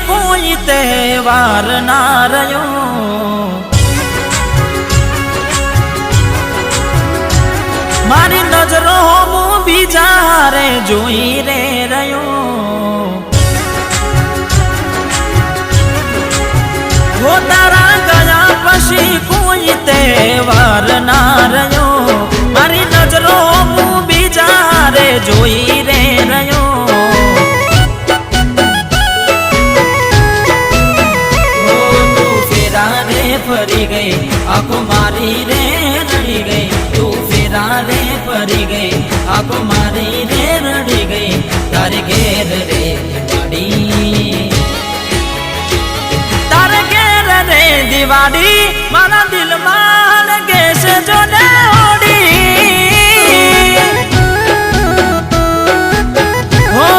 કોઈ તહેવાર ના રહ્યો મારી નજરો હું બીજા રે જોઈ રે રહ્યો હો તારા ગયા પછી કોઈ તહેવાર ના રહ્યો મારી નજરો હું બીજા રે જોઈ રે રહ્યો ફરી ગઈ આંખો મારી રે રડી ગઈ તું ફેરા રે ફરી ગઈ આંખો મારી રે રડી ગઈ તારે ઘેર રે દિવાળી તારે ઘેર રે દિવાળી મારા દિલમાં લગે છે જો ને ઓડી